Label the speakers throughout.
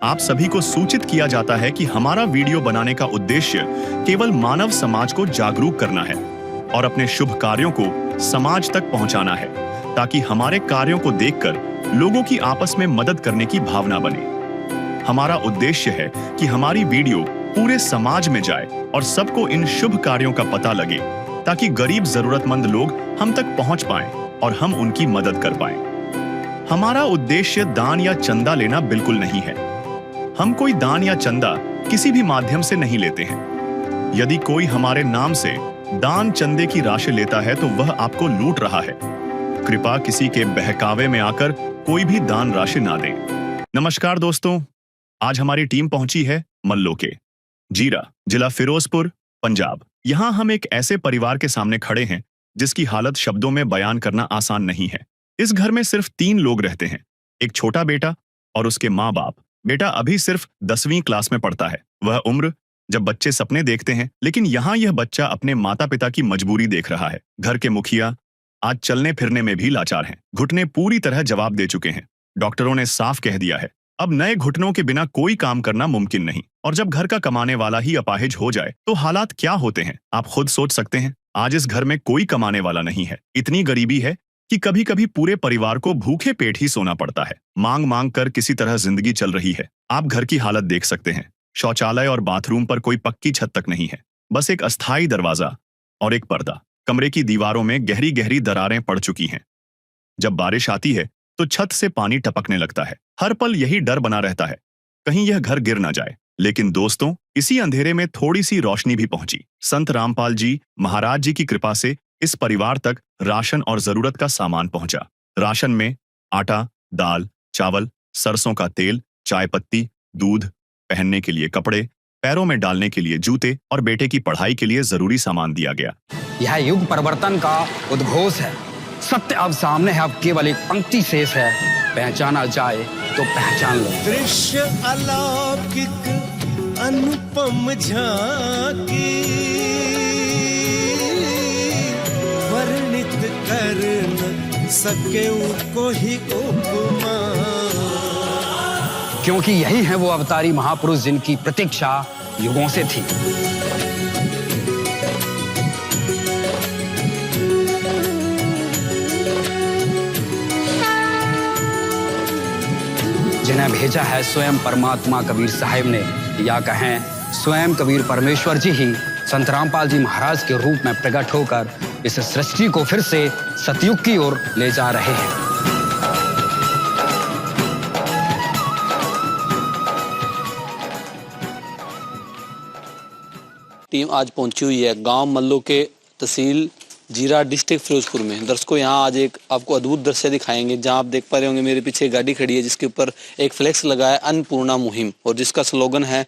Speaker 1: आप सभी को सूचित किया जाता है कि हमारा वीडियो बनाने का उद्देश्य केवल मानव समाज को जागरूक करना है और अपने शुभ कार्यों को समाज तक पहुंचाना है, ताकि हमारे कार्यों को देखकर लोगों की आपस में मदद करने की भावना बने। हमारा उद्देश्य है कि हमारी वीडियो पूरे समाज में जाए और सबको इन शुभ कार्यों का पता लगे, ताकि गरीब जरूरतमंद लोग हम तक पहुंच पाएं और हम उनकी मदद कर पाएं। हमारा उद्देश्य दान या चंदा लेना बिल्कुल नहीं है। हम कोई दान या चंदा किसी भी माध्यम से नहीं लेते हैं। यदि कोई हमारे नाम से दान चंदे की राशि लेता है तो वह आपको लूट रहा है। कृपया किसी के बहकावे में आकर कोई भी दान राशि ना दें। नमस्कार दोस्तों, आज हमारी टीम पहुंची है मल्लोके, जीरा, जिला फिरोजपुर, पंजाब। यहाँ हम एक ऐसे परिवार के सामने खड़े हैं जिसकी हालत शब्दों में बयान करना आसान नहीं है। इस घर में सिर्फ 3 लोग रहते हैं, एक छोटा बेटा और उसके माँ बाप। बेटा अभी सिर्फ 10वीं क्लास में पढ़ता है। वह उम्र जब बच्चे सपने देखते हैं, लेकिन यहाँ यह बच्चा अपने माता पिता की मजबूरी देख रहा है। घर के मुखिया आज चलने फिरने में भी लाचार हैं। घुटने पूरी तरह जवाब दे चुके हैं। डॉक्टरों ने साफ कह दिया है, अब नए घुटनों के बिना कोई काम करना मुमकिन नहीं। और जब घर का कमाने वाला ही अपाहिज हो जाए तो हालात क्या होते हैं, आप खुद सोच सकते हैं। आज इस घर में कोई कमाने वाला नहीं है। इतनी गरीबी है कि कभी कभी पूरे परिवार को भूखे पेट ही सोना पड़ता है। मांग मांग कर किसी तरह जिंदगी चल रही है। आप घर की हालत देख सकते हैं। शौचालय और बाथरूम पर कोई पक्की छत तक नहीं है, बस एक अस्थायी दरवाजा और एक पर्दा। कमरे की दीवारों में गहरी गहरी दरारें पड़ चुकी हैं। जब बारिश आती है तो छत से पानी टपकने लगता है। हर पल यही डर बना रहता है, कहीं यह घर गिर ना जाए। लेकिन दोस्तों, इसी अंधेरे में थोड़ी सी रोशनी भी पहुंची। संत रामपाल जी महाराज जी की कृपा से इस परिवार तक राशन और जरूरत का सामान पहुंचा। राशन में आटा, दाल, चावल, सरसों का तेल, चाय पत्ती, दूध, पहनने के लिए कपड़े, पैरों में डालने के लिए जूते और बेटे की पढ़ाई के लिए जरूरी सामान दिया गया।
Speaker 2: यह युग परिवर्तन का उद्घोष है। सत्य अब सामने है, अब केवल एक पंक्ति शेष है। पहचाना जाए तो पहचान लो।
Speaker 3: दृश्य अलौकिक अनुपम झांकी, वर्णित कर न सके कोई उपमा।
Speaker 2: क्योंकि यही है वो अवतारी महापुरुष जिनकी प्रतीक्षा युगों से थी। जिन्हें भेजा है स्वयं परमात्मा कबीर साहिब ने, या कहें स्वयं कबीर परमेश्वर जी ही संत रामपाल जी महाराज के रूप में प्रकट होकर इस सृष्टि को फिर से सतयुग की ओर ले जा रहे हैं।
Speaker 4: टीम आज पहुंची हुई है गांव मल्लोके, तहसील जीरा, डिस्ट्रिक्ट फिरोजपुर में। दर्शकों, यहाँ आज एक आपको अद्भुत दृश्य दिखाएंगे, जहाँ आप देख पा रहे होंगे मेरे पीछे एक गाड़ी खड़ी है जिसके ऊपर एक फ्लेक्स लगा है अन्नपूर्णा मुहिम, और जिसका स्लोगन है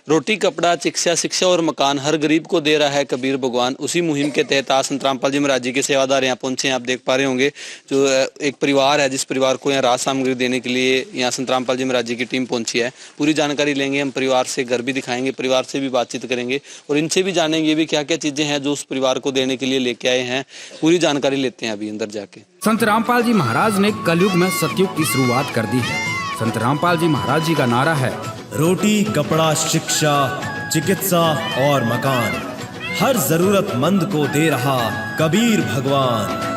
Speaker 4: रोटी कपड़ा शिक्षा, शिक्षा और मकान हर गरीब को दे रहा है कबीर भगवान। उसी मुहिम के तहत आज संत रामपाल जी महाराज जी के सेवादार यहाँ पहुंचे हैं। आप देख पा रहे होंगे जो एक परिवार है, जिस परिवार को यहाँ राहत सामग्री देने के लिए यहाँ संत रामपाल जी महाराज जी की टीम पहुंची है। पूरी जानकारी लेंगे हम, परिवार से घर भी दिखाएंगे, परिवार से भी बातचीत करेंगे और इनसे भी जानेंगे भी क्या क्या चीजें हैं जो उस परिवार को देने के लिए लेके आए हैं। पूरी जानकारी लेते हैं अभी अंदर जाके।
Speaker 2: संत रामपाल जी महाराज ने कलयुग में सतयुग की शुरुआत कर दी है। संत रामपाल जी महाराज जी का नारा है,
Speaker 3: रोटी कपड़ा शिक्षा चिकित्सा और मकान हर जरूरतमंद को दे रहा कबीर भगवान।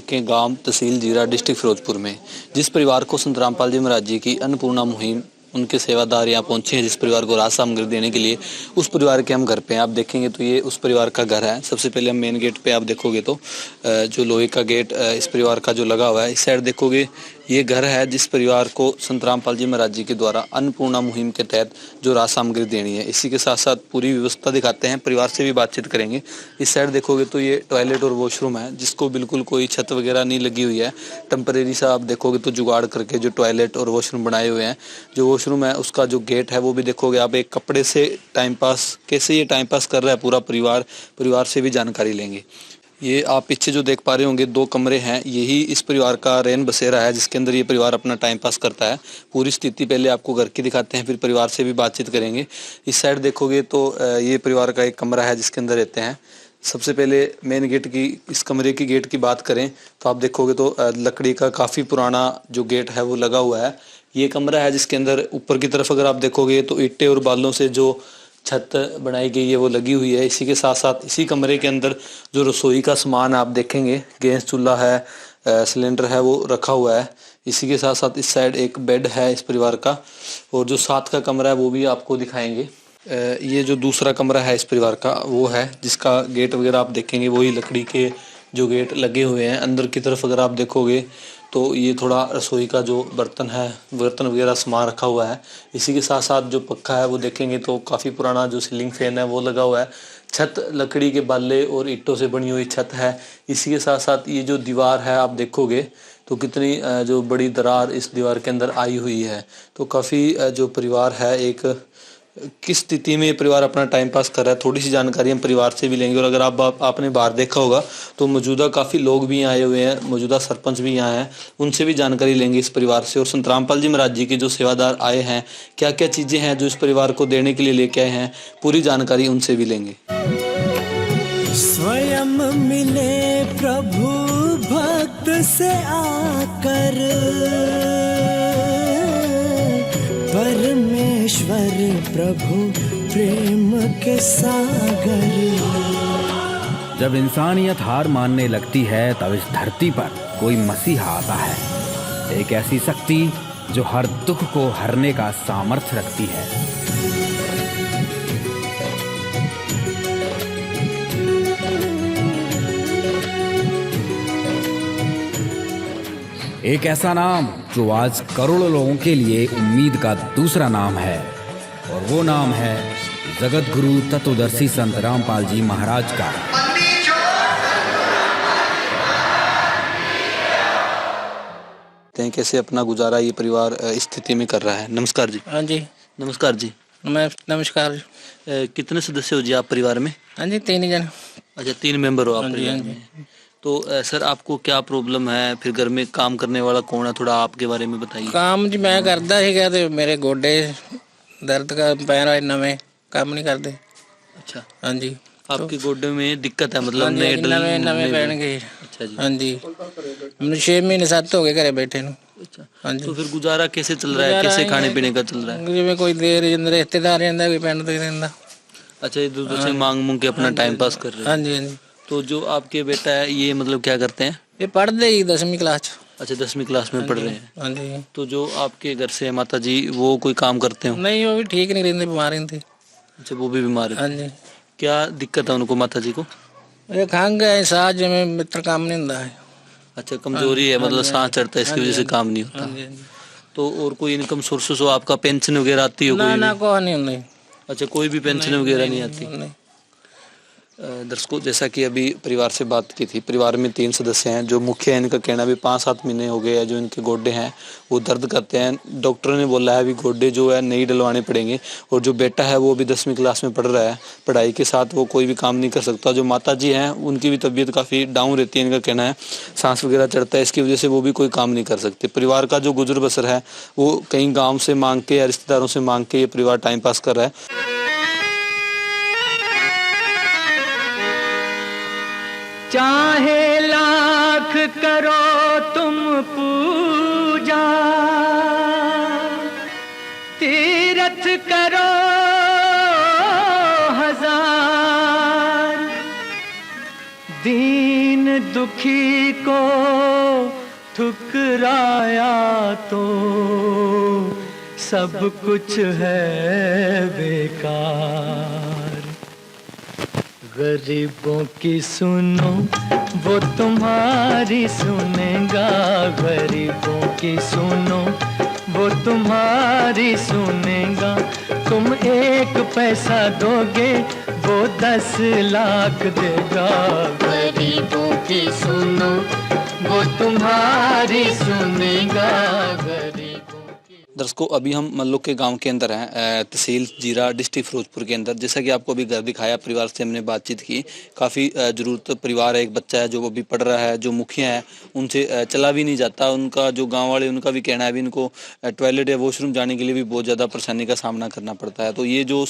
Speaker 4: के गांव तहसील जीरा, डिस्ट्रिक्ट फिरोजपुर में जिस परिवार को संत रामपाल जी महाराज जी की अन्नपूर्णा मुहिम, उनके सेवादार यहाँ पहुंचे हैं जिस परिवार को राहत सामग्री देने के लिए, उस परिवार के हम घर पे हैं। आप देखेंगे तो ये उस परिवार का घर है। सबसे पहले हम मेन गेट पे आप देखोगे तो जो लोहे का गेट इस परिवार का जो लगा हुआ है, इस साइड देखोगे ये घर है जिस परिवार को संत रामपाल जी महाराज जी के द्वारा अन्नपूर्णा मुहिम के तहत जो राहत सामग्री देनी है। इसी के साथ साथ पूरी व्यवस्था दिखाते हैं, परिवार से भी बातचीत करेंगे। इस साइड देखोगे तो ये टॉयलेट और वॉशरूम है जिसको बिल्कुल कोई छत वगैरह नहीं लगी हुई है। टेम्परेरी सा आप देखोगे तो जुगाड़ करके जो टॉयलेट और वॉशरूम बनाए हुए हैं। जो वॉशरूम है उसका जो गेट है वो भी देखोगे आप, एक कपड़े से टाइम पास, कैसे ये टाइम पास कर रहा है पूरा परिवार, परिवार से भी जानकारी लेंगे। ये आप पीछे जो देख पा रहे होंगे 2 कमरे हैं, यही इस परिवार का रैन बसेरा है जिसके अंदर ये परिवार अपना टाइम पास करता है। पूरी स्थिति पहले आपको घर की दिखाते हैं, फिर परिवार से भी बातचीत करेंगे। इस साइड देखोगे तो ये परिवार का एक कमरा है जिसके अंदर रहते हैं। सबसे पहले मेन गेट की, इस कमरे की गेट की बात करें तो आप देखोगे तो लकड़ी का काफ़ी पुराना जो गेट है वो लगा हुआ है। ये कमरा है जिसके अंदर ऊपर की तरफ अगर आप देखोगे तो ईंटें और बालों से जो छत बनाई गई है वो लगी हुई है। इसी के साथ साथ इसी कमरे के अंदर जो रसोई का सामान आप देखेंगे, गैस चूल्हा है, सिलेंडर है, वो रखा हुआ है। इसी के साथ साथ इस साइड एक बेड है इस परिवार का, और जो साथ का कमरा है वो भी आपको दिखाएंगे। ये जो दूसरा कमरा है इस परिवार का वो है जिसका गेट वगैरह आप देखेंगे वही लकड़ी के जो गेट लगे हुए हैं। अंदर की तरफ अगर आप देखोगे तो ये थोड़ा रसोई का जो बर्तन है, बर्तन वगैरह सामान रखा हुआ है। इसी के साथ साथ जो पक्का है वो देखेंगे तो काफ़ी पुराना जो सीलिंग फैन है वो लगा हुआ है। छत लकड़ी के बाले और ईंटों से बनी हुई छत है। इसी के साथ साथ ये जो दीवार है आप देखोगे तो कितनी जो बड़ी दरार इस दीवार के अंदर आई हुई है। तो काफ़ी जो परिवार है, एक किस स्थिति में ये परिवार अपना टाइम पास कर रहा है, थोड़ी सी जानकारी हम परिवार से भी लेंगे। और अगर आपने बाहर देखा होगा तो मौजूदा काफ़ी लोग भी यहाँ आए हुए हैं, मौजूदा सरपंच भी यहाँ हैं, उनसे भी जानकारी लेंगे इस परिवार से। और संत रामपाल जी महाराज जी के जो सेवादार आए हैं, क्या क्या चीज़ें हैं जो इस परिवार को देने के लिए लेके आए हैं, पूरी जानकारी उनसे भी लेंगे।
Speaker 5: स्वयं मिले प्रभु भक्त से आकर, परमेश्वर प्रभु प्रेम के सागर।
Speaker 2: जब इंसानियत हार मानने लगती है तब इस धरती पर कोई मसीहा आता है, एक ऐसी शक्ति जो हर दुख को हरने का सामर्थ्य रखती है। एक ऐसा नाम जो आज करोड़ों लोगों के लिए उम्मीद का दूसरा नाम है, और वो नाम है जगत गुरु तत्वदर्शी संत रामपाल जी महाराज का।
Speaker 4: कैसे अपना गुजारा ये परिवार स्थिति में कर रहा है। नमस्कार जी।
Speaker 6: हाँ जी,
Speaker 4: नमस्कार जी।
Speaker 6: नमस्कार।
Speaker 4: कितने सदस्य हो जी आप परिवार में?
Speaker 6: हाँ जी, 3 जन।
Speaker 4: अच्छा, 3 मेंबर हो आप
Speaker 6: हाँ जी,
Speaker 4: परिवार
Speaker 6: हाँ जी।
Speaker 4: में। तो सर आपको क्या प्रॉब्लम है, फिर घर में काम करने वाला कौन है, थोड़ा आपके बारे में बताइए।
Speaker 6: काम जी मैं करता सीगा ते मेरे गोडे दर्द का पैर आए नवे काम नहीं करते।
Speaker 4: अच्छा,
Speaker 6: हाँ जी।
Speaker 4: आपके गोडे में दिक्कत है, मतलब
Speaker 6: नवे नवे पैन गए।
Speaker 4: अच्छा जी।
Speaker 6: हाँ जी, मैंने 6 महीने 7 हो गए घरे बैठे ਨੂੰ।
Speaker 4: अच्छा,
Speaker 6: हाँ जी।
Speaker 4: तो फिर गुजारा कैसे चल रहा है, कैसे खाने पीने का चल रहा है?
Speaker 6: जिਵੇਂ ਕੋਈ ਦੇਰ ਜਿੰਦੇ ਰਿਸ਼ਤੇਦਾਰ ਰਹਿੰਦਾ ਕੋਈ ਪਿੰਡ ਤੋਂ ਰਹਿੰਦਾ।
Speaker 4: अच्छा, इधर उधर से मांग मूंग के अपना टाइम पास कर रहे हैं।
Speaker 6: हाँ जी, हाँ जी।
Speaker 4: तो जो आपके बेटा है ये मतलब क्या करते हैं?
Speaker 6: ये पढ़ते ही 10वीं क्लास ਚ।
Speaker 4: अच्छा, 10वीं क्लास में पढ़ रहे हैं।
Speaker 6: हाँ जी।
Speaker 4: तो जो आपके घर से माता जी वो कोई काम करते हो?
Speaker 6: नहीं, वो भी ठीक नहीं रहते, बीमार रहते।
Speaker 4: अच्छा, वो भी बीमार है।
Speaker 6: हाँ जी।
Speaker 4: क्या दिक्कत है उनको, माता जी को?
Speaker 6: ये खंघ है, साह जिਵੇਂ मित्र काम नहीं ਹੁੰਦਾ है।
Speaker 4: अच्छा, कमजोरी है, मतलब सांस चढ़ता है, इसकी वजह से काम नहीं होता।
Speaker 6: हाँ जी, हाँ जी।
Speaker 4: तो और कोई इनकम सोर्सेस हो आपका, पेंशन वगैरह आती हो?
Speaker 6: ना
Speaker 4: कोई
Speaker 6: ना
Speaker 4: भी?
Speaker 6: कोई नहीं होंगे।
Speaker 4: अच्छा, कोई भी पेंशन वगैरह नहीं आती।
Speaker 6: नहीं।
Speaker 4: दर्शकों, जैसा कि अभी परिवार से बात की थी, परिवार में 3 सदस्य हैं। जो मुख्य है इनका कहना भी 5-7 महीने हो गए हैं जो इनके गोडे हैं वो दर्द करते हैं। डॉक्टर ने बोला है भी गोडे जो है नहीं डलवाने पड़ेंगे। और जो बेटा है वो भी 10वीं क्लास में पढ़ रहा है, पढ़ाई के साथ वो कोई भी काम नहीं कर सकता। जो माता जी हैं उनकी भी तबीयत काफ़ी डाउन रहती है, इनका कहना है सांस वगैरह चढ़ता है, इसकी वजह से वो भी कोई काम नहीं कर सकते। परिवार का जो गुजर बसर है वो कहीं गाँव से मांग के या रिश्तेदारों से मांग के ये परिवार टाइम पास कर रहा है।
Speaker 5: चाहे लाख करो तुम पूजा, तीरथ करो हजार, दीन दुखी को ठुकराया तो सब कुछ है बेकार। गरीबों की सुनो वो तुम्हारी सुनेगा, गरीबों की सुनो वो तुम्हारी सुनेगा। तुम 1 पैसा दोगे वो 10 लाख देगा। गरीबों की सुनो वो तुम्हारी सुनेगा, गरीबों की।
Speaker 4: दर्शकों, अभी हम मल्लुक के गांव के अंदर हैं, तहसील जीरा, डिस्ट्रिक्ट फिरोजपुर के अंदर। जैसा कि आपको अभी घर दिखाया, परिवार से हमने बातचीत की। काफ़ी ज़रूरत परिवार है, एक बच्चा है जो अभी पढ़ रहा है, जो मुखिया है उनसे चला भी नहीं जाता। उनका जो गांव वाले, उनका भी कहना है अभी इनको टॉयलेट या वॉशरूम जाने के लिए भी बहुत ज़्यादा परेशानी का सामना करना पड़ता है। तो ये जो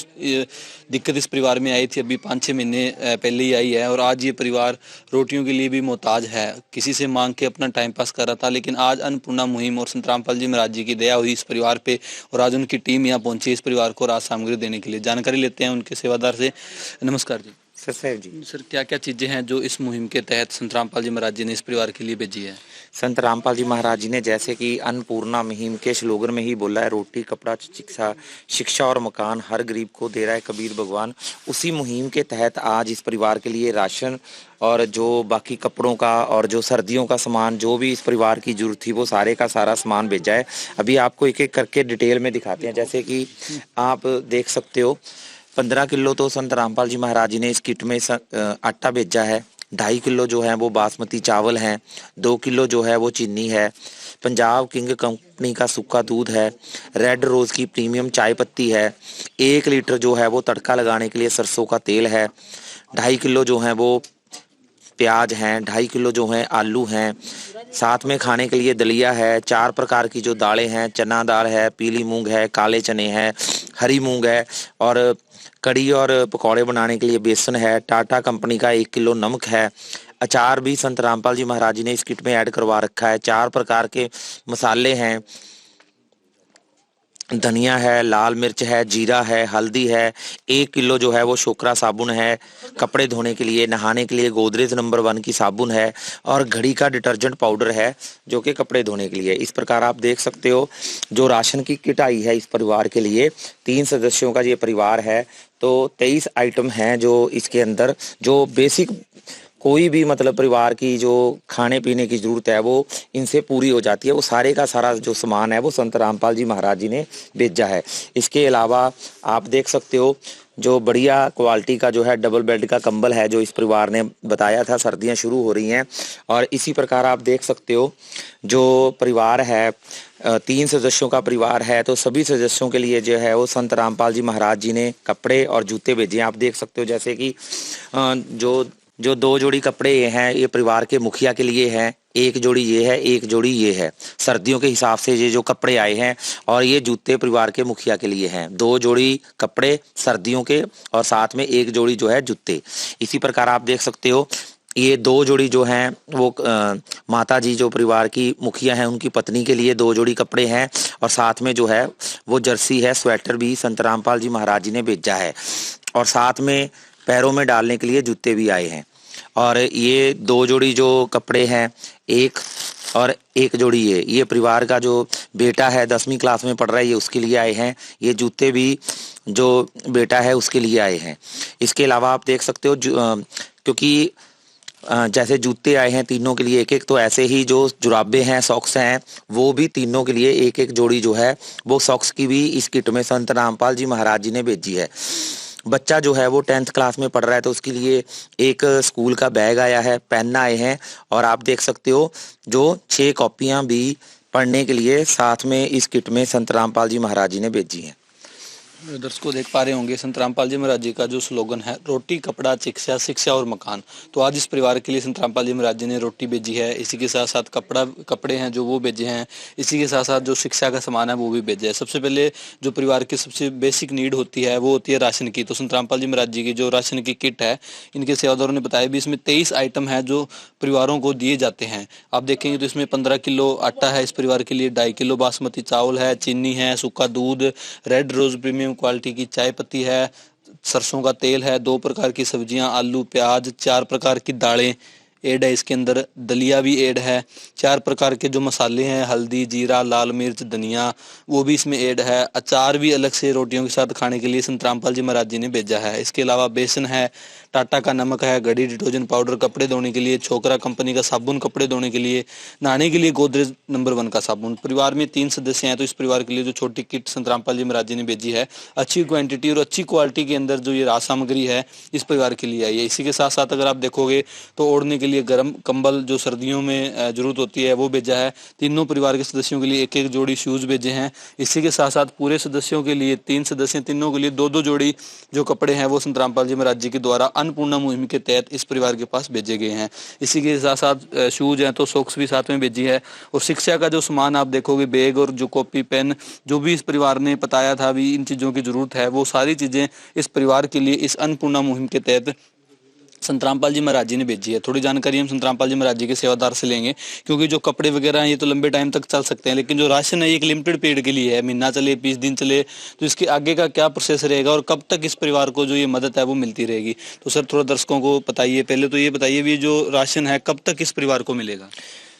Speaker 4: दिक्कत इस परिवार में आई थी अभी 5-6 महीने पहले ही आई है, और आज ये परिवार रोटियों के लिए भी मोहताज है। किसी से मांग के अपना टाइम पास कर रहा था, लेकिन आज अन्नपूर्णा मुहिम और संत रामपाल जी महाराज जी की दया हुई इस परिवार पे, और आज उनकी टीम यहाँ पहुंची इस परिवार को राहत सामग्री देने के लिए। जानकारी लेते हैं उनके सेवादार से। नमस्कार जी।
Speaker 7: सर जी,
Speaker 4: सर, क्या क्या चीज़ें हैं जो इस मुहिम के तहत संत रामपाल जी महाराज जी ने इस परिवार के लिए भेजी है?
Speaker 7: संत रामपाल जी महाराज जी ने जैसे कि अन्नपूर्णा मुहिम के स्लोगन में ही बोला है, रोटी कपड़ा शिक्षा और मकान हर गरीब को दे रहा है कबीर भगवान। उसी मुहिम के तहत आज इस परिवार के लिए राशन और जो बाकी कपड़ों का और जो सर्दियों का सामान, जो भी इस परिवार की जरूरत थी, वो सारे का सारा सामान भेजा है। अभी आपको एक एक करके डिटेल में दिखाते हैं। जैसे कि आप देख सकते हो, 15 किलो तो संत रामपाल जी महाराज जी ने इस किट में आटा भेजा है। 2.5 किलो जो है वो बासमती चावल हैं, 2 किलो जो है वो चीनी है, पंजाब किंग कंपनी का सूखा दूध है, रेड रोज की प्रीमियम चाय पत्ती है, 1 लीटर जो है वो तड़का लगाने के लिए सरसों का तेल है, 2.5 किलो जो है वो प्याज हैं, 2.5 किलो जो है आलू हैं, साथ में खाने के लिए दलिया है, 4 प्रकार की जो दालें हैं, चना दाल है, पीली मूंग है, काले चने हैं, हरी मूंग है, और कड़ी और पकौड़े बनाने के लिए बेसन है, टाटा कंपनी का 1 किलो नमक है। अचार भी संत रामपाल जी महाराज जी ने इस किट में ऐड करवा रखा है। 4 प्रकार के मसाले हैं, धनिया है, लाल मिर्च है, जीरा है, हल्दी है, 1 किलो जो है वो शोकरा साबुन है, कपड़े धोने के लिए, नहाने के लिए गोदरेज नंबर 1 की साबुन है, और घड़ी का डिटर्जेंट पाउडर है जो कि कपड़े धोने के लिए। इस प्रकार आप देख सकते हो जो राशन की किट आई है इस परिवार के लिए। 3 सदस्यों का ये परिवार है, तो 23 आइटम हैं जो इसके अंदर, जो बेसिक कोई भी मतलब परिवार की जो खाने पीने की जरूरत है वो इनसे पूरी हो जाती है। वो सारे का सारा जो सामान है वो संत रामपाल जी महाराज जी ने भेजा है। इसके अलावा आप देख सकते हो जो बढ़िया क्वालिटी का जो है डबल बेड का कंबल है, जो इस परिवार ने बताया था सर्दियां शुरू हो रही हैं। और इसी प्रकार आप देख सकते हो जो परिवार है, 3 सदस्यों का परिवार है, तो सभी सदस्यों के लिए जो है वो संत रामपाल जी महाराज जी ने कपड़े और जूते भेजे हैं। आप देख सकते हो जैसे कि जो 2 जोड़ी कपड़े ये हैं, ये परिवार के मुखिया के लिए हैं, 1 जोड़ी ये है, 1 जोड़ी ये है। सर्दियों के हिसाब से ये जो कपड़े आए हैं, और ये जूते परिवार के मुखिया के लिए हैं। 2 जोड़ी कपड़े सर्दियों के, और साथ में 1 जोड़ी जो है जूते। इसी प्रकार आप देख सकते हो ये 2 जोड़ी जो हैं वो माता जी जो परिवार की मुखिया हैं उनकी पत्नी के लिए 2 जोड़ी कपड़े हैं, और साथ में जो है वो जर्सी है, स्वेटर भी संत रामपाल जी महाराज जी ने भेजा है, और साथ में पैरों में डालने के लिए जूते भी आए हैं। और ये 2 जोड़ी जो कपड़े हैं, 1 और 1 जोड़ी ये परिवार का जो बेटा है 10वीं क्लास में पढ़ रहा है, ये उसके लिए आए हैं। ये जूते भी जो बेटा है उसके लिए आए हैं। इसके अलावा आप देख सकते हो क्योंकि जैसे जूते आए हैं तीनों के लिए 1-1, तो ऐसे ही जो जुराबे हैं, सॉक्स हैं, वो भी तीनों के लिए 1-1 जोड़ी जो है वो सॉक्स की भी इस किट में संत रामपाल जी महाराज जी ने भेजी है। बच्चा जो है वो 10th क्लास में पढ़ रहा है, तो उसके लिए एक स्कूल का बैग आया है, पेन आए हैं, और आप देख सकते हो जो 6 कॉपियां भी पढ़ने के लिए साथ में इस किट में संत रामपाल जी महाराज जी ने भेजी हैं।
Speaker 4: दर्शकों देख पा रहे होंगे संत रामपाल जी महाराज जी का जो स्लोगन है, रोटी कपड़ा शिक्षा, शिक्षा और मकान। तो आज इस परिवार के लिए संत रामपाल जी महाराज जी ने रोटी भेजी है, इसी के साथ साथ कपड़े हैं जो वो भेजे हैं, इसी के साथ साथ जो शिक्षा का सामान है वो भी भेजा है। सबसे पहले जो परिवार की सबसे बेसिक नीड होती है वो होती है राशन की। तो संत रामपाल जी महाराज जी की जो राशन की किट है, इनके सेवादारों ने बताया भी इसमें 23 आइटम है जो परिवारों को दिए जाते हैं। आप देखेंगे तो इसमें 15 किलो आटा है इस परिवार के लिए, 2.5 किलो बासमती चावल है, चीनी है, सूखा दूध, रेड रोज प्रीमियम क्वालिटी की चाय पत्ती है, सरसों का तेल है, 2 प्रकार की सब्जियां, आलू, प्याज, 4 प्रकार की दालें ऐड है इसके अंदर, दलिया भी ऐड है, 4 प्रकार के जो मसाले हैं, हल्दी, जीरा, लाल मिर्च, धनिया, वो भी इसमें ऐड है। अचार भी अलग से रोटियों के साथ खाने के लिए संत रामपाल जी महाराज जी ने भेजा है। इसके अलावा बेसन है, टाटा का नमक है, घड़ी डिटर्जेंट पाउडर कपड़े धोने के लिए, छोकरा कंपनी का साबुन कपड़े धोने के लिए, नहाने के लिए गोदरेज नंबर 1 का साबुन। परिवार में 3 सदस्य हैं, तो इस परिवार के लिए जो छोटी किट संत रामपाल जी महाराज जी ने भेजी है, अच्छी क्वांटिटी और अच्छी क्वालिटी के अंदर जो ये राज सामग्री है इस परिवार के लिए आई है। इसी के साथ साथ अगर आप देखोगे तो ओढ़ने के के लिए गर्म कंबल जो सर्दियों में जरूरत होती है वो भेजा है। तीनों परिवार के सदस्यों के लिए एक एक जोड़ी शूज़ भेजे हैं। इसी के साथ साथ पूरे सदस्यों के लिए 3 सदस्य तीनों के लिए 2-2 जोड़ी जो कपड़े हैं वो संत रामपाल जी महाराज जी के द्वारा अन्नपूर्णा मुहिम के तहत इस परिवार के पास भेजे गए हैं। इसी के साथ साथ शूज़ हैं तो सॉक्स भी साथ में भेजी है। और शिक्षा का जो सामान आप देखोगे, बैग और जो कॉपी पेन जो भी इस परिवार ने बताया था भी इन चीज़ों की जरूरत है, वो सारी चीज़ें इस परिवार के लिए इस अन्नपूर्णा मुहिम के तहत संत रामपाल जी महाराज जी ने भेजी है। थोड़ी जानकारी हम संत रामपाल जी महाराज जी के सेवादार से लेंगे, क्योंकि जो कपड़े वगैरह हैं ये तो लंबे टाइम तक चल सकते हैं, लेकिन जो राशन है ये एक लिमिटेड पीरियड के लिए है, महीना चले 20 दिन चले, तो इसके आगे का क्या प्रोसेस रहेगा और कब तक इस परिवार को जो ये मदद है वो मिलती रहेगी। तो सर थोड़ा दर्शकों को बताइए, पहले तो ये बताइए भी जो राशन है कब तक इस परिवार को मिलेगा।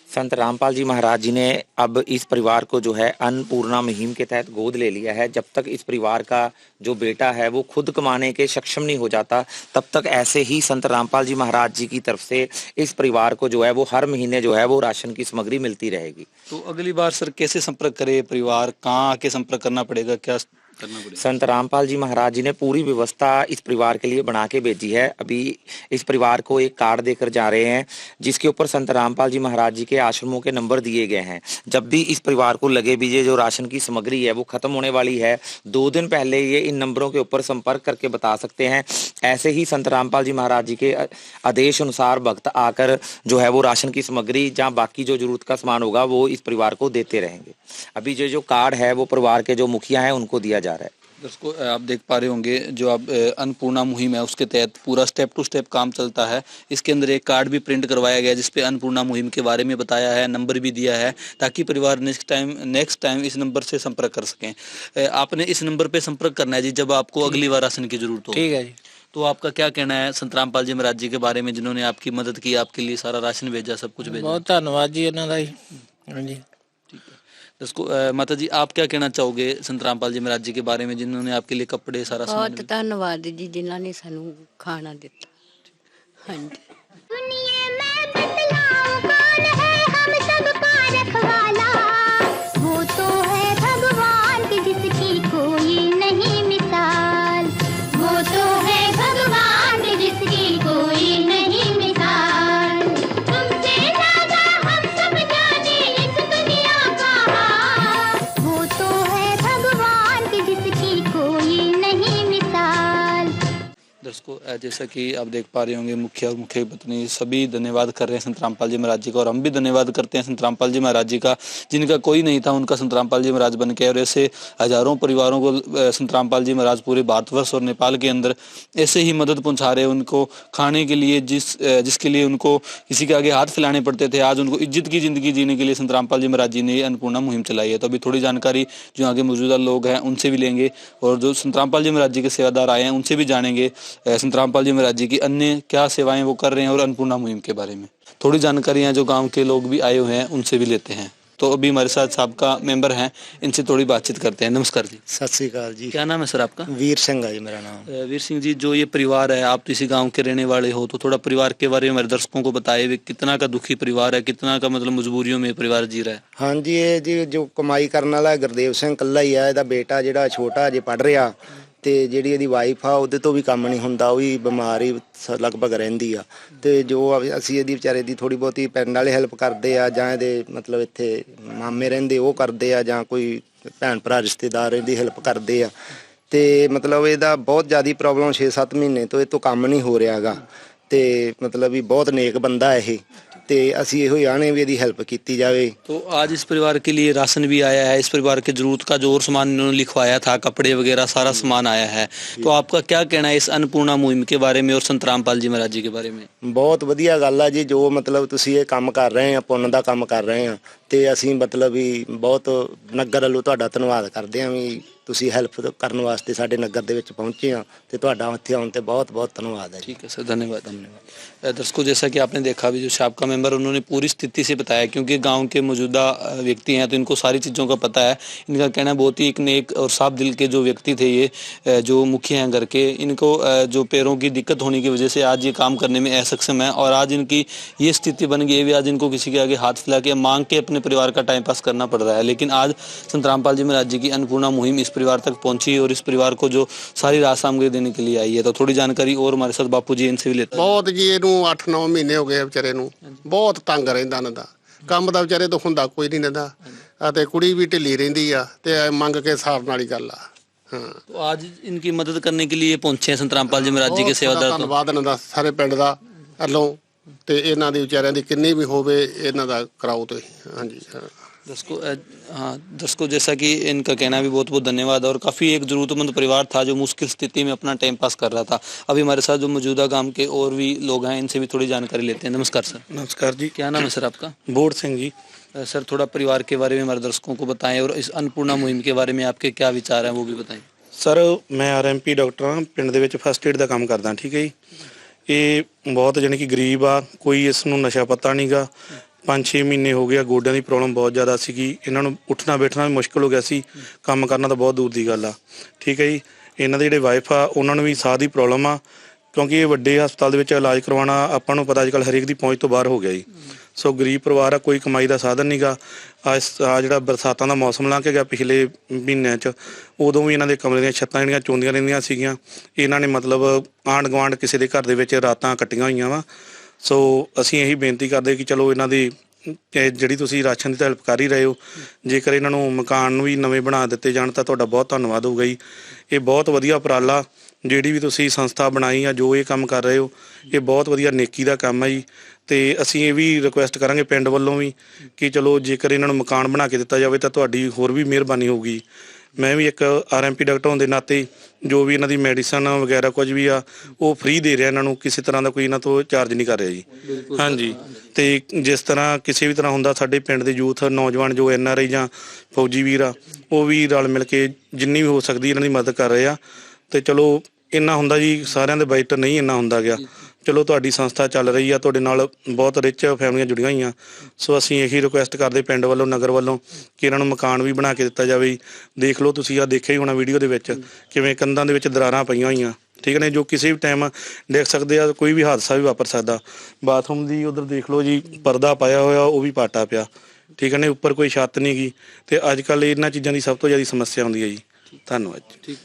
Speaker 7: संत रामपाल जी महाराज जी ने अब इस परिवार को जो है अन्नपूर्णा मुहिम के तहत गोद ले लिया है। जब तक इस परिवार का जो बेटा है वो खुद कमाने के सक्षम नहीं हो जाता, तब तक ऐसे ही संत रामपाल जी महाराज जी की तरफ से इस परिवार को जो है वो हर महीने जो है वो राशन की सामग्री मिलती रहेगी।
Speaker 4: तो अगली बार सर कैसे संपर्क करे परिवार, कहाँ आके संपर्क करना पड़ेगा, क्या करना पड़ेगा?
Speaker 7: संत रामपाल जी महाराज जी ने पूरी व्यवस्था इस परिवार के लिए बना के भेजी है। अभी इस परिवार को एक कार्ड देकर जा रहे हैं जिसके ऊपर संत रामपाल जी महाराज जी के आश्रमों के नंबर दिए गए हैं। जब भी इस परिवार को लगे भी ये जो राशन की सामग्री है वो खत्म होने वाली है, 2 दिन पहले ये इन नंबरों के ऊपर संपर्क करके बता सकते हैं। ऐसे ही संत रामपाल जी महाराज जी के आदेश अनुसार भक्त आकर जो है वो राशन की सामग्री जहाँ बाकी जो जरूरत का सामान होगा वो इस परिवार को देते रहेंगे। अभी जो कार्ड है वो परिवार के जो मुखिया हैं उनको दिया जा रहा है।
Speaker 4: दर्शकों आप देख पा रहे होंगे जो आप अन्नपूर्णा मुहिम है उसके तहत पूरा स्टेप टू स्टेप काम चलता है। इसके अंदर एक कार्ड भी प्रिंट करवाया गया जिसपे अन्नपूर्णा मुहिम के बारे में बताया है, नंबर भी दिया है ताकि परिवार नेक्स्ट टाइम इस नंबर से संपर्क कर सकें। आपने इस नंबर पे संपर्क करना है जी जब आपको अगली बार राशन की जरूरत हो।
Speaker 6: ठीक है जी।
Speaker 4: तो आपका क्या कहना है संत रामपाल जी महाराज जी के बारे में जिन्होंने आपकी मदद की, आपके लिए सारा राशन भेजा, सब कुछ भेजा?
Speaker 6: बहुत धन्यवाद जी ਇਹਨਾਂ ਦਾ ਜੀ। ਹਾਂਜੀ
Speaker 4: दर्शकों माता जी आप क्या कहना चाहोगे संत रामपाल जी महाराज जी के बारे में जिन्होंने आपके लिए कपड़े सारा सामान
Speaker 8: बहुत धन्यवाद जी जिन्हों ने सानू खाना दिता। हाँ जी। दुनिया में बतलाऊं कौन है हम सबका रखवाला, वो तो है भगवान की जिसकी कोई नहीं मिसाल, वो तो है भगवान की जिसकी कोई नहीं मिसाल। तुमसे ज्यादा हम सब जाने इस दुनिया का हाल, वो तो है भगवान की जिसकी कोई नहीं मिसाल।
Speaker 4: दर्शकों जैसा कि आप देख पा रहे होंगे मुखिया और मुखिया की पत्नी सभी धन्यवाद कर रहे हैं संत रामपाल जी महाराज जी का, और हम भी धन्यवाद करते हैं संत रामपाल जी महाराज जी का जिनका कोई नहीं था, उनका संत रामपाल जी महाराज बन के, और ऐसे हजारों परिवारों को संत रामपाल जी महाराज पूरे भारतवर्ष और नेपाल के अंदर ऐसे ही मदद पहुंचा रहे हैं। उनको खाने के लिए जिसके लिए उनको किसी के आगे हाथ फैलाने पड़ते थे, आज उनको इज्जत की जिंदगी जीने के लिए संत रामपाल जी महाराज जी ने अन्नपूर्णा मुहिम चलाई है। तो अभी थोड़ी जानकारी जो आगे मौजूदा लोग हैं उनसे भी लेंगे और जो संत रामपाल जी महाराज जी के सेवादार आए हैं उनसे भी जानेंगे संत रामपाल जी महाराज जी की अन्य क्या सेवाएं वो कर रहे हैं और अन्नपूर्णा मुहिम के बारे में थोड़ी जानकारियां जो गांव के लोग भी आए हुए हैं उनसे भी लेते हैं। तो अभी हमारे साथ साबका मेंबर हैं, इनसे थोड़ी बातचीत करते हैं। नमस्कार जी।
Speaker 9: सत श्री अकाल जी।
Speaker 4: क्या नाम है सर आपका?
Speaker 9: वीर सिंह है जी मेरा नाम।
Speaker 4: वीर सिंह जी, जो ये परिवार है, आप तो इसी गांव के रहने वाले हो, तो थोड़ा परिवार के बारे में हमारे दर्शकों को बताइए भी कितना का दुखी परिवार है, कितना का मतलब मजबूरियों में परिवार जी रहा है।
Speaker 9: हाँ जी, ये जी जो कमाई करने वाला गुरदेव सिंह कल्ला ही है, ਇਹਦਾ बेटा ਜਿਹੜਾ ਛੋਟਾ ਜੇ ਪੜ ਰਿਹਾ ਤੇ ਜਿਹੜੀ ਇਹਦੀ ਵਾਈਫ ਆ ਉਹਦੇ ਤੋਂ ਵੀ ਕੰਮ ਨਹੀਂ ਹੁੰਦਾ, ਉਹ ਵੀ ਬਿਮਾਰ ਹੀ ਲਗਭਗ ਰਹਿੰਦੀ ਆ। ਤੇ ਜੋ ਅਸੀਂ ਇਹਦੀ ਵਿਚਾਰੇ ਦੀ ਥੋੜੀ ਬਹੁਤੀ ਪਿੰਡ ਵਾਲੇ ਹੈਲਪ ਕਰਦੇ ਆ ਜਾਂ ਇਹਦੇ ਮਤਲਬ ਇੱਥੇ ਮਾਮੇ ਰਹਿੰਦੇ ਉਹ ਕਰਦੇ ਆ ਜਾਂ ਕੋਈ ਭੈਣ ਭਰਾ ਰਿਸ਼ਤੇਦਾਰ ਇਹਦੀ ਹੈਲਪ ਕਰਦੇ ਆ। ਤੇ ਮਤਲਬ ਇਹਦਾ ਬਹੁਤ ਜ਼ਿਆਦਾ ਪ੍ਰੋਬਲਮ 6-7 ਮਹੀਨੇ ਤੋਂ ਇਹ ਤੋਂ ਕੰਮ ਨਹੀਂ ਹੋ ਰਿਹਾਗਾ ਤੇ ਮਤਲਬ ਵੀ ਬਹੁਤ ਨੇਕ ਬੰਦਾ ਇਹ ਤੇ ਅਸੀਂ ਇਹੋ ਹੀ ਆਣੇ ਵੀ ਇਹਦੀ ਹੈਲਪ ਕੀਤੀ ਜਾਵੇ।
Speaker 4: तो आज इस परिवार के लिए राशन भी आया है, इस परिवार की जरूरत का जो और सामान इन्होंने लिखवाया था, कपड़े वगैरह सारा सामान आया है। तो आपका क्या कहना है इस अन्नपूर्णा मुहिम के बारे में और संत रामपाल जी महाराज जी के बारे में?
Speaker 9: ਬਹੁਤ ਵਧੀਆ ਗੱਲ ਆ ਜੀ, ਜੋ ਮਤਲਬ ਤੁਸੀਂ ਇਹ ਕੰਮ ਕਰ ਰਹੇ ਆ, ਪੁੰਨ ਦਾ ਕੰਮ ਕਰ ਰਹੇ ਆ ਤੇ ਅਸੀਂ ਮਤਲਬ ਵੀ ਬਹੁਤ ਨਗਰ ਵੱਲੋਂ ਤੁਹਾਡਾ ਧੰਨਵਾਦ ਕਰਦੇ ਆ ਵੀ ਤੁਸੀਂ ਹੈਲਪ ਕਰਨ ਵਾਸਤੇ ਸਾਡੇ ਨਗਰ ਦੇ ਵਿੱਚ ਪਹੁੰਚੇ ਆ ਤੇ ਤੁਹਾਡਾ ਇੱਥੇ ਆਉਣ ਤੇ ਬਹੁਤ ਬਹੁਤ ਧੰਨਵਾਦ ਹੈ।
Speaker 4: ठीक है सर, धन्यवाद। दर्शकों जैसा कि आपने देखा भी जो साबका मेंबर, उन्होंने पूरी स्थिति से बताया, क्योंकि गांव के मौजूदा व्यक्ति हैं तो इनको सारी चीज़ों का पता है। इनका कहना बहुत ही एक नेक और साफ दिल के जो व्यक्ति थे ये, जो मुखिया हैं घर के, इनको जो पैरों की दिक्कत होने की वजह से आज ये काम करने में असक्षम है और आज इनकी ये स्थिति बन गई है भी आज इनको किसी के आगे हाथ फैला के मांग के अपने परिवार का टाइम पास करना पड़ रहा है। लेकिन आज संत रामपाल जी महाराज जी की अन्नपूर्णा मुहिम इस परिवार तक पहुंची और इस परिवार को जो सारी राहत सामग्री देने के लिए आई है। तो थोड़ी जानकारी और हमारे साथ बापू जी इनसे भी लेते हैं।
Speaker 10: ਬਹੁਤ ਜੀ ਇਹਨੂੰ 8-9 ਮਹੀਨੇ ਹੋ ਗਏ ਵਿਚਾਰੇ ਨੂੰ, ਬਹੁਤ ਤੰਗ ਰਹਿੰਦਾ ਇਹਨਾਂ ਦਾ ਕੰਮ ਦਾ, ਵਿਚਾਰੇ ਤੋਂ ਹੁੰਦਾ ਕੋਈ ਨਹੀਂ ਰਹਿੰਦਾ ਅਤੇ ਕੁੜੀ ਵੀ ਢਿੱਲੀ ਰਹਿੰਦੀ ਆ ਤੇ ਮੰਗ ਕੇ ਸਾਰਨ ਵਾਲੀ ਗੱਲ ਆ। ਹਾਂ,
Speaker 4: तो आज इनकी मदद करने के लिए पहुंचे हैं संत रामपाल जी महाराज जी के सेवादार।
Speaker 10: ਧੰਨਵਾਦ ਇਹਨਾਂ ਦਾ ਸਾਰੇ ਪਿੰਡ ਦਾ ਵੱਲੋਂ ਤੇ ਇਹਨਾਂ ਦੀ ਵਿਚਾਰਿਆਂ ਦੀ ਕਿੰਨੀ ਵੀ ਹੋਵੇ ਇਹਨਾਂ ਦਾ ਕਰਾਓ ਤੁਸੀਂ। ਹਾਂਜੀ
Speaker 4: दर्शकों, जैसा कि इनका कहना भी बहुत बहुत धन्यवाद। और काफ़ी एक ज़रूरतमंद परिवार था जो मुश्किल स्थिति में अपना टाइम पास कर रहा था। अभी हमारे साथ जो मौजूदा गांव के और भी लोग हैं, इनसे भी थोड़ी जानकारी लेते हैं। नमस्कार सर।
Speaker 10: नमस्कार जी।
Speaker 4: क्या नाम है सर आपका?
Speaker 10: बोर सिंह जी।
Speaker 4: सर, थोड़ा परिवार के बारे में हमारे दर्शकों को बताएं और इस अन्नपूर्णा मुहिम के बारे में आपके क्या विचार हैं वो भी बताएं।
Speaker 10: ਸਰ, ਮੈਂ ਆਰਐਮਪੀ ਡਾਕਟਰ ਹਾਂ, ਪਿੰਡ ਦੇ ਵਿੱਚ ਫਸਟ ਏਡ ਦਾ ਕੰਮ ਕਰਦਾ। ਠੀਕ ਹੈ ਜੀ। ਇਹ ਬਹੁਤ ਜਾਣੀ ਕਿ ਗਰੀਬ ਆ, ਕੋਈ ਇਸ ਨੂੰ ਨਸ਼ਾ ਪਤਾ ਨਹੀਂਗਾ। 5-6 ਮਹੀਨੇ ਹੋ ਗਿਆ, ਗੋਡਿਆਂ ਦੀ ਪ੍ਰੋਬਲਮ ਬਹੁਤ ਜ਼ਿਆਦਾ ਸੀਗੀ, ਇਹਨਾਂ ਨੂੰ ਉੱਠਣਾ ਬੈਠਣਾ ਵੀ ਮੁਸ਼ਕਿਲ ਹੋ ਗਿਆ ਸੀ, ਕੰਮ ਕਰਨਾ ਤਾਂ ਬਹੁਤ ਦੂਰ ਦੀ ਗੱਲ ਆ। ਠੀਕ ਹੈ ਜੀ। ਇਹਨਾਂ ਦੇ ਜਿਹੜੇ ਵਾਈਫ ਆ ਉਹਨਾਂ ਨੂੰ ਵੀ ਸਾਹ ਦੀ ਪ੍ਰੋਬਲਮ ਆ, ਕਿਉਂਕਿ ਇਹ ਵੱਡੇ ਹਸਪਤਾਲ ਦੇ ਵਿੱਚ ਇਲਾਜ ਕਰਵਾਉਣਾ ਆਪਾਂ ਨੂੰ ਪਤਾ ਅੱਜ ਕੱਲ੍ਹ ਹਰੇਕ ਦੀ ਪਹੁੰਚ ਤੋਂ ਬਾਹਰ ਹੋ ਗਿਆ ਜੀ। ਸੋ ਗਰੀਬ ਪਰਿਵਾਰ ਆ, ਕੋਈ ਕਮਾਈ ਦਾ ਸਾਧਨ ਨਹੀਂਗਾ। ਆ ਜਿਹੜਾ ਬਰਸਾਤਾਂ ਦਾ ਮੌਸਮ ਲੰਘ ਕੇ ਗਿਆ ਪਿਛਲੇ ਮਹੀਨਿਆਂ 'ਚ, ਉਦੋਂ ਵੀ ਇਹਨਾਂ ਦੇ ਕਮਰੇ ਦੀਆਂ ਛੱਤਾਂ ਜਿਹੜੀਆਂ ਚੋਂਦੀਆਂ ਰਹਿੰਦੀਆਂ ਸੀਗੀਆਂ। ਇਹਨਾਂ ਨੇ ਮਤਲਬ ਆਂਢ ਗੁਆਂਢ ਕਿਸੇ ਦੇ ਘਰ ਦੇ ਵਿੱਚ ਰਾਤਾਂ ਕੱਟੀਆਂ ਹੋਈਆਂ ਵਾ। ਸੋ ਅਸੀਂ ਇਹੀ ਬੇਨਤੀ ਕਰਦੇ ਕਿ ਚਲੋ ਇਹਨਾਂ ਦੀ ਜਿਹੜੀ ਤੁਸੀਂ ਰਾਸ਼ਨ ਦੀ ਤਾਂ ਹੈਲਪ ਕਰ ਹੀ ਰਹੇ ਹੋ, ਜੇਕਰ ਇਹਨਾਂ ਨੂੰ ਮਕਾਨ ਵੀ ਨਵੇਂ ਬਣਾ ਦਿੱਤੇ ਜਾਣ ਤਾਂ ਤੁਹਾਡਾ ਬਹੁਤ ਧੰਨਵਾਦ ਹੋਊਗਾ ਜੀ। ਇਹ ਬਹੁਤ ਵਧੀਆ ਉਪਰਾਲਾ, ਜਿਹੜੀ ਵੀ ਤੁਸੀਂ ਸੰਸਥਾ ਬਣਾਈ ਆ, ਜੋ ਇਹ ਕੰਮ ਕਰ ਰਹੇ ਹੋ, ਇਹ ਬਹੁਤ ਵਧੀਆ ਨੇਕੀ ਦਾ ਕੰਮ ਹੈ ਜੀ। ਤੇ ਅਸੀਂ ਇਹ ਵੀ ਰਿਕੁਐਸਟ ਕਰਾਂਗੇ ਪਿੰਡ ਵੱਲੋਂ ਵੀ ਕਿ ਚਲੋ ਜੇਕਰ ਇਹਨਾਂ ਨੂੰ ਮਕਾਨ ਬਣਾ ਕੇ ਦਿੱਤਾ ਜਾਵੇ ਤਾਂ ਤੁਹਾਡੀ ਹੋਰ ਵੀ ਮਿਹਰਬਾਨੀ ਹੋਊਗੀ। ਮੈਂ ਵੀ ਇੱਕ ਆਰਐਮਪੀ ਡਾਕਟਰ ਹੋਣ ਦੇ ਨਾਤੇ ਜੋ ਵੀ ਇਹਨਾਂ ਦੀ ਮੈਡੀਸਨ ਵਗੈਰਾ ਕੁਝ ਵੀ ਆ ਉਹ ਫ੍ਰੀ ਦੇ ਰਿਹਾ ਇਹਨਾਂ ਨੂੰ, ਕਿਸੇ ਤਰ੍ਹਾਂ ਦਾ ਕੋਈ ਇਹਨਾਂ ਤੋਂ ਚਾਰਜ ਨਹੀਂ ਕਰ ਰਿਹਾ ਜੀ। ਹਾਂਜੀ। ਤੇ ਜਿਸ ਤਰ੍ਹਾਂ ਕਿਸੇ ਵੀ ਤਰ੍ਹਾਂ ਹੁੰਦਾ, ਸਾਡੇ ਪਿੰਡ ਦੇ ਯੂਥ ਨੌਜਵਾਨ ਜੋ NRI ਜਾਂ ਫੌਜੀ ਵੀਰ ਆ, ਉਹ ਵੀ ਰਲ ਮਿਲ ਕੇ ਜਿੰਨੀ ਵੀ ਹੋ ਸਕਦੀ ਇਹਨਾਂ ਦੀ ਮਦਦ ਕਰ ਰਹੇ ਆ। ਤੇ ਚਲੋ ਇੰਨਾ ਹੁੰਦਾ ਜੀ, ਸਾਰਿਆਂ ਦੇ ਬਜਟ ਨਹੀਂ ਇੰਨਾ ਹੁੰਦਾ ਗਿਆ। ਚਲੋ ਤੁਹਾਡੀ ਸੰਸਥਾ ਚੱਲ ਰਹੀ ਆ, ਤੁਹਾਡੇ ਨਾਲ ਬਹੁਤ ਰਿਚ ਫੈਮਲੀਆਂ ਜੁੜੀਆਂ ਹੋਈਆਂ। ਸੋ ਅਸੀਂ ਇਹੀ ਰਿਕੁਐਸਟ ਕਰਦੇ ਪਿੰਡ ਵੱਲੋਂ, ਨਗਰ ਵੱਲੋਂ, ਕਿ ਇਹਨਾਂ ਨੂੰ ਮਕਾਨ ਵੀ ਬਣਾ ਕੇ ਦਿੱਤਾ ਜਾਵੇ। ਦੇਖ ਲਓ ਤੁਸੀਂ, ਆ ਦੇਖਿਆ ਹੀ ਹੋਣਾ ਵੀਡੀਓ ਦੇ ਵਿੱਚ ਕਿਵੇਂ ਕੰਧਾਂ ਦੇ ਵਿੱਚ ਦਰਾਰਾਂ ਪਈਆਂ ਹੋਈਆਂ। ਠੀਕ ਨੇ, ਜੋ ਕਿਸੇ ਵੀ ਟਾਈਮ ਦੇਖ ਸਕਦੇ ਆ, ਕੋਈ ਵੀ ਹਾਦਸਾ ਵੀ ਵਾਪਰ ਸਕਦਾ। ਬਾਥਰੂਮ ਦੀ ਉਧਰ ਦੇਖ ਲਓ ਜੀ, ਪਰਦਾ ਪਾਇਆ ਹੋਇਆ ਉਹ ਵੀ ਪਾਟਾ ਪਿਆ। ਠੀਕ ਹੈ ਨੇ, ਉੱਪਰ ਕੋਈ ਛੱਤ ਨਹੀਂ ਗੀ। ਤੇ ਅੱਜ ਕੱਲ੍ਹ ਇਹਨਾਂ ਚੀਜ਼ਾਂ ਦੀ ਸਭ ਤੋਂ ਜ਼ਿਆਦਾ ਸਮੱਸਿਆ ਆਉਂਦੀ है जी। धन्यवाद।
Speaker 4: ठीक।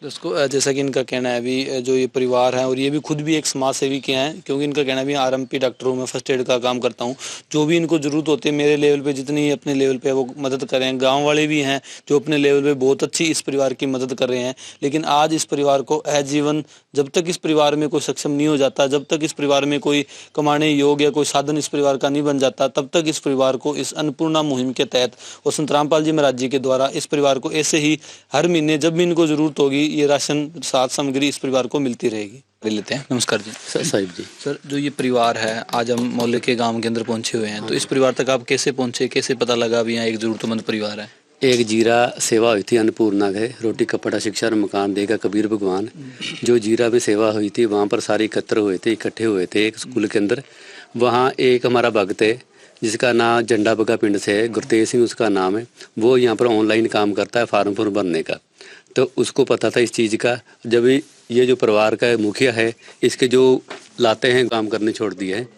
Speaker 4: दोस्तों, जैसा कि इनका कहना है अभी जो ये परिवार है और ये भी खुद भी एक समाज सेवी के हैं, क्योंकि इनका कहना भी आरएमपी डॉक्टर हूँ, मैं फर्स्ट एड का काम करता हूँ। जो भी इनको ज़रूरत होती है मेरे लेवल पे, जितनी अपने लेवल पे वो मदद कर रहे हैं। गांव वाले भी हैं जो अपने लेवल पे बहुत अच्छी इस परिवार की मदद कर रहे हैं। लेकिन आज इस परिवार को आजीवन, जब तक इस परिवार में कोई सक्षम नहीं हो जाता, जब तक इस परिवार में कोई कमाने योग्य या कोई साधन इस परिवार का नहीं बन जाता, तब तक इस परिवार को इस अन्नपूर्णा मुहिम के तहत और संत रामपाल जी महाराज जी के द्वारा इस परिवार को ऐसे ही हर महीने जब भी इनको ज़रूरत होगी ये राशन साथ सामग्री इस परिवार को मिलती रहेगी। लेते हैं। नमस्कार जी।
Speaker 11: साहिब जी।
Speaker 4: सर, जो ये परिवार है, आज हम मोहल्ले के गांव के अंदर पहुंचे हुए हैं, तो इस परिवार तक आप कैसे पहुंचे, कैसे पता लगा अभी यहाँ एक ज़रूरतमंद परिवार है?
Speaker 11: एक जीरा सेवा हुई थी अन्नपूर्णा के, रोटी कपड़ा शिक्षा और मकान देगा कबीर भगवान। जो जीरा में सेवा हुई थी वहाँ पर सारे एकत्र हुए थे, इकट्ठे हुए थे एक स्कूल के अंदर। वहाँ एक हमारा भक्त है जिसका नाम झंडा बग्गा पिंड से है, गुरतेज सिंह उसका नाम है। वो यहाँ पर ऑनलाइन काम करता है फार्म फॉर्म भरने का। तो उसको पता था इस चीज़ का। जब ये जो परिवार का मुखिया है, इसके जो लाते हैं काम करने छोड़ दिए हैं,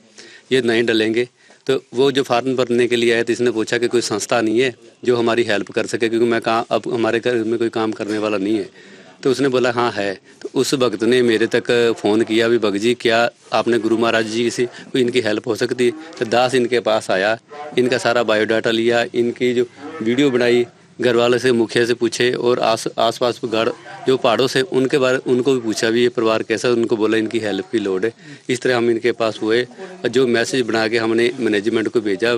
Speaker 11: ये नहीं डलेंगे। तो वो जो फार्म भरने के लिए आए तो इसने पूछा कि कोई संस्था नहीं है जो हमारी हेल्प कर सके, क्योंकि मैं कहाँ, अब हमारे घर में कोई काम करने वाला नहीं है। तो उसने बोला हाँ है। तो उस भक्त ने मेरे तक फ़ोन किया, भी भक्त जी क्या आपने गुरु महाराज जी से कोई इनकी हेल्प हो सकती है? तो दास इनके पास आया, इनका सारा बायोडाटा लिया, इनकी जो वीडियो बनाई, घर वाले से, मुखिया से पूछे, और आस पास घर जो पहाड़ों से उनके बारे उनको भी पूछा भी ये परिवार कैसा। उनको बोला इनकी हेल्प की लोड है। इस तरह हम इनके पास हुए, जो मैसेज बना के हमने मैनेजमेंट को भेजा।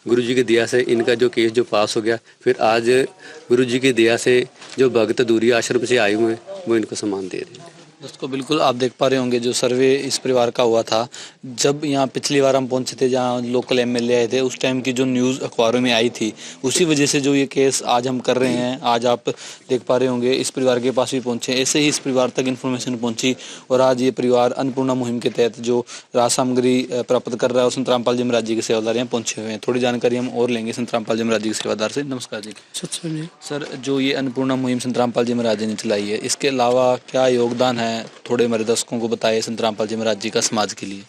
Speaker 11: गुरुजी की दया से इनका जो केस जो पास हो गया। फिर आज गुरुजी की दया से जो भक्त दूरी आश्रम से आए हुए हैं वो इनको सम्मान दे रहे हैं।
Speaker 4: दोस्तों बिल्कुल आप देख पा रहे होंगे जो सर्वे इस परिवार का हुआ था, जब यहाँ पिछली बार हम पहुंचे थे जहाँ लोकल एमएलए आए थे, उस टाइम की जो न्यूज़ अखबारों में आई थी, उसी वजह से जो ये केस आज हम कर रहे हैं, आज आप देख पा रहे होंगे इस परिवार के पास भी पहुंचे, ऐसे ही इस परिवार तक इन्फॉर्मेशन पहुंची और आज ये परिवार अन्नपूर्णा मुहिम के तहत जो राहत सामग्री प्राप्त कर रहा है और संत रामपाल जी महाराज जी के सेवादार यहाँ पहुंचे हुए हैं। थोड़ी जानकारी हम और लेंगे संत रामपाल जी महाराज जी के सेवादार से। नमस्कार जी। सर, जो ये अन्नपूर्णा मुहिम संत रामपाल जी महाराज जी ने चलाई है, इसके अलावा क्या योगदान है, थोड़े हमारे दर्शकों को बताइए संत रामपाल जी महाराज जी का समाज के लिए।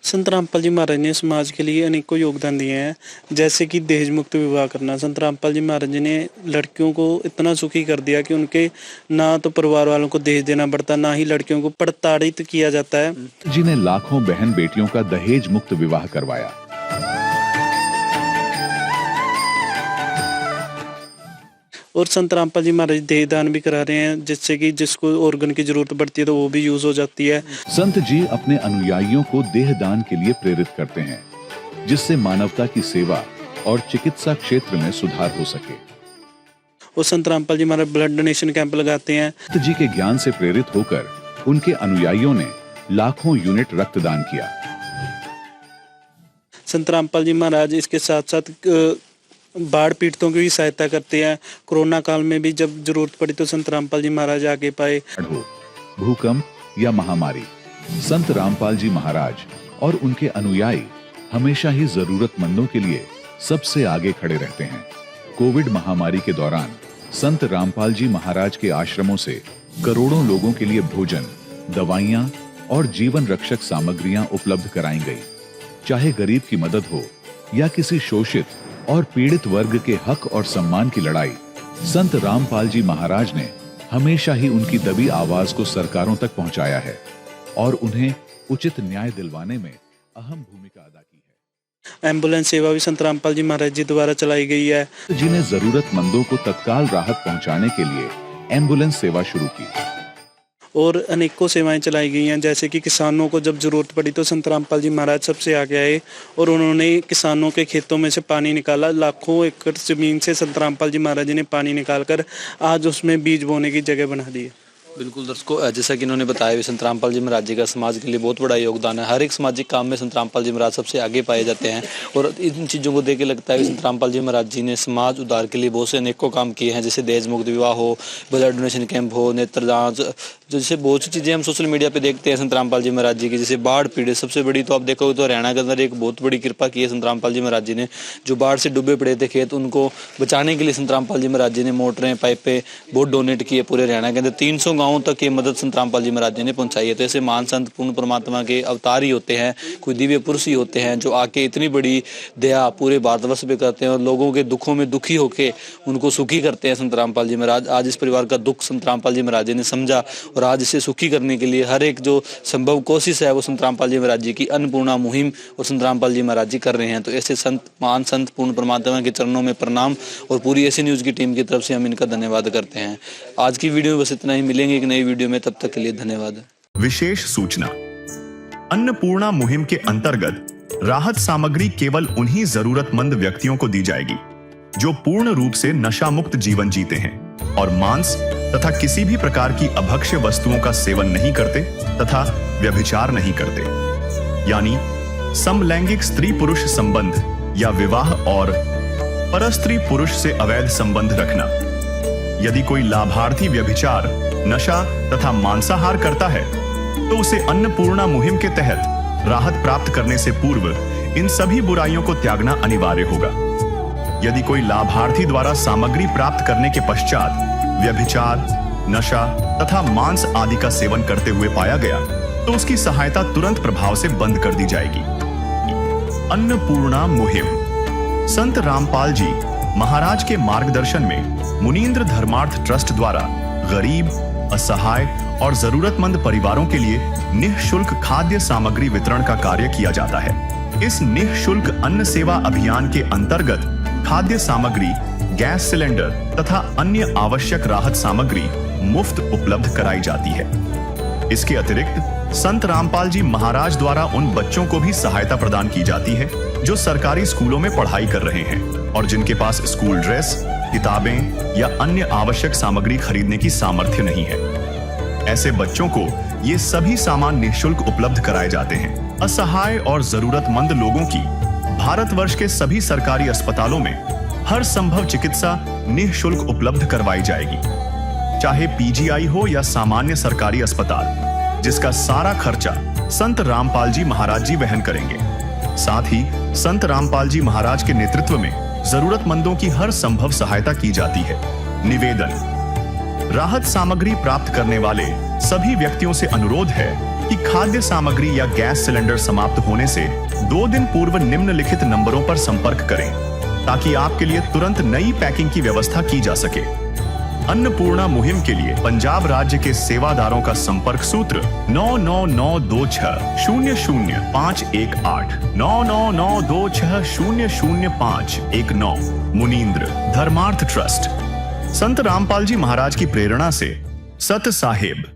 Speaker 12: संत रामपाल जी महाराज ने समाज के लिए अनेकों योगदान दिए हैं, जैसे कि दहेज मुक्त विवाह करना। संत रामपाल जी महाराज जी ने लड़कियों को इतना सुखी कर दिया कि उनके ना तो परिवार वालों को दहेज देना पड़ता, ना ही लड़कियों को प्रताड़ित किया जाता है।
Speaker 13: जिन्हें लाखों बहन बेटियों का दहेज मुक्त विवाह करवाया।
Speaker 12: और संत रामपाल जी महाराज देहदान भी करा रहे हैं, जिससे कि जिसको ऑर्गन की जरूरत पड़ती है तो वो भी यूज हो जाती है।
Speaker 13: संत जी अपने अनुयायियों को देहदान के लिए प्रेरित करते हैं, जिससे मानवता की सेवा और चिकित्सा क्षेत्र में सुधार हो सके।
Speaker 12: और संत रामपाल जी महाराज ब्लड डोनेशन कैंप लगाते हैं।
Speaker 13: संत जी के ज्ञान से प्रेरित होकर उनके अनुयायियों ने लाखों यूनिट रक्तदान किया।
Speaker 12: संत रामपाल जी महाराज इसके साथ साथ बाढ़ पीड़ितों की भी सहायता करते हैं। कोरोना काल में भी जब जरूरत पड़ी तो संत रामपाल जी महाराज आगे पाए।
Speaker 13: भूकंप या महामारी, संत रामपाल जी महाराज और उनके अनुयायी हमेशा ही जरूरतमंदों के लिए सबसे आगे खड़े रहते हैं। कोविड महामारी के दौरान संत रामपाल जी महाराज के आश्रमों से करोड़ों लोगों के लिए भोजन, दवाइयां और जीवन रक्षक सामग्रियां उपलब्ध कराई गई। चाहे गरीब की मदद हो या किसी शोषित और पीड़ित वर्ग के हक और सम्मान की लड़ाई, संत रामपाल जी महाराज ने हमेशा ही उनकी दबी आवाज को सरकारों तक पहुंचाया है और उन्हें उचित न्याय दिलवाने में अहम भूमिका अदा की है।
Speaker 12: एम्बुलेंस सेवा भी संत रामपाल जी महाराज जी द्वारा चलाई गई है,
Speaker 13: जिन्हें जरूरतमंदों को तत्काल राहत पहुंचाने के लिए एम्बुलेंस सेवा शुरू की
Speaker 12: और अनेकों सेवाएं चलाई गई हैं। जैसे कि किसानों को जब जरूरत पड़ी तो संत रामपाल जी महाराज सबसे आगे आए और उन्होंने किसानों के खेतों में से पानी निकाला। लाखों एकड़ जमीन से संत रामपाल जी महाराज जी ने पानी निकालकर आज उसमें बीज बोने की जगह बना दी है।
Speaker 4: बिल्कुल दर्शकों, जैसा कि इन्होंने बताया, संत रामपाल जी महाराज जी का समाज के लिए बहुत बड़ा योगदान है। हर एक सामाजिक काम में संत रामपाल जी महाराज सबसे आगे पाए जाते हैं और इन चीज़ों को देख के लगता है कि संत रामपाल जी महाराज जी ने समाज उद्धार के लिए बहुत से अनेकों काम किए हैं, जैसे दहेज मुक्त विवाह हो, ब्लड डोनेशन कैंप हो, नेत्र जांच, जैसे बहुत सी चीज़ें हम सोशल मीडिया पे देखते हैं संत रामपाल जी महाराज जी की। जैसे बाढ़ पीड़ित, सबसे बड़ी तो आप देखोगे तो हरियाणा के अंदर एक बहुत बड़ी कृपा की है संत रामपाल जी महाराज जी ने। जो बाढ़ से डूबे पड़े थे खेत, उनको बचाने के लिए संत रामपाल जी महाराज जी ने मोटरें, पाइपें बहुत डोनेट किए पूरे हरियाणा के अंदर। 300 गाँवों तक ये मदद संत रामपाल जी महाराज जी ने पहुंचाई है। तो ऐसे महान संत पूर्ण परमात्मा के अवतार ही होते हैं, कोई दिव्य पुरुष ही होते हैं जो आके इतनी बड़ी दया पूरे भारतवर्ष पे करते हैं और लोगों के दुखों में दुखी होके उनको सुखी करते हैं संत रामपाल जी महाराज। आज इस परिवार का दुख संत रामपाल जी महाराज जी ने समझा और आज इसे सुखी करने के लिए हर एक जो संभव कोशिश है वो संत रामपाल जी महाराज जी की अन्नपूर्णा मुहिम और संत रामपाल जी महाराज जी कर रहे हैं। तो ऐसे संत, महान संत पूर्ण परमात्मा के चरणों में प्रणाम और पूरी ऐसी न्यूज की टीम की तरफ से हम इनका धन्यवाद करते हैं। आज की वीडियो में बस इतना ही, मिलेंगे एक नई वीडियो में, तब तक के लिए धन्यवाद।
Speaker 1: विशेष सूचना, अन्नपूर्णा मुहिम के अंतर्गत राहत सामग्री केवल उन्हीं जरूरतमंद व्यक्तियों को दी जाएगी जो पूर्ण रूप से नशा मुक्त जीवन जीते हैं और मांस तथा किसी भी प्रकार की अभक्ष्य वस्तुओं का सेवन नहीं करते तथा व्यभिचार नहीं करते, यानी समलैंगिक स्त्री पुरुष संबंध या विवाह और परस्त्री पुरुष से अवैध संबंध रखना। यदि कोई लाभार्थी व्यभिचार, नशा तथा मांसाहार करता है तो उसे अन्नपूर्णा मुहिम के तहत राहत प्राप्त करने से पूर्व इन सभी बुराइयों को त्यागना अनिवार्य होगा। यदि कोई लाभार्थी द्वारा सामग्री प्राप्त करने के पश्चात व्यभिचार, नशा तथा मांस आदि का सेवन करते हुए पाया गया तो उसकी सहायता तुरंत प्रभाव से बंद कर दी जाएगी। अन्नपूर्णा मुहिम संत रामपाल जी महाराज के मार्गदर्शन में मुनीन्द्र धर्मार्थ ट्रस्ट द्वारा गरीब, असहाय और जरूरतमंद परिवारों के लिए निःशुल्क खाद्य सामग्री वितरण का कार्य किया जाता है। इस निःशुल्क अन्न सेवा अभियान के अंतर्गत खाद्य सामग्री, गैस सिलेंडर तथा अन्य आवश्यक राहत सामग्री मुफ्त उपलब्ध कराई जाती है। इसके अतिरिक्त संत रामपाल जी महाराज द्वारा उन बच्चों को भी सहायता प्रदान की जाती है जो सरकारी स्कूलों में पढ़ाई कर रहे हैं और जिनके पास स्कूल ड्रेस, किताबें या अन्य आवश्यक सामग्री खरीदने की सामर्थ्य नहीं है। ऐसे बच्चों को ये सभी सामान निःशुल्क उपलब्ध कराए जाते हैं। असहाय और जरूरतमंद लोगों की भारतवर्ष के सभी सरकारी अस्पतालों में हर संभव चिकित्सा निःशुल्क उपलब्ध करवाई जाएगी, चाहे पीजीआई हो या सामान्य सरकारी अस्पताल, जिसका सारा खर्चा संत रामपाल जी महाराज जी वहन करेंगे। साथ ही संत रामपाल जी महाराज के नेतृत्व में जरूरतमंदों की हर संभव सहायता की जाती है। निवेदन, राहत सामग्री प्राप्त करने वाले सभी व्यक्तियों से अनुरोध है कि खाद्य सामग्री या गैस सिलेंडर समाप्त होने से 2 दिन पूर्व निम्नलिखित नंबरों पर संपर्क करें, ताकि आपके लिए तुरंत नई पैकिंग की व्यवस्था की जा सके। अन्नपूर्णा मुहिम के लिए पंजाब राज्य के सेवादारों का संपर्क सूत्र 9992600518 9992600519। मुनींद्र धर्मार्थ ट्रस्ट। संत रामपाल जी महाराज की प्रेरणा से सत साहिब।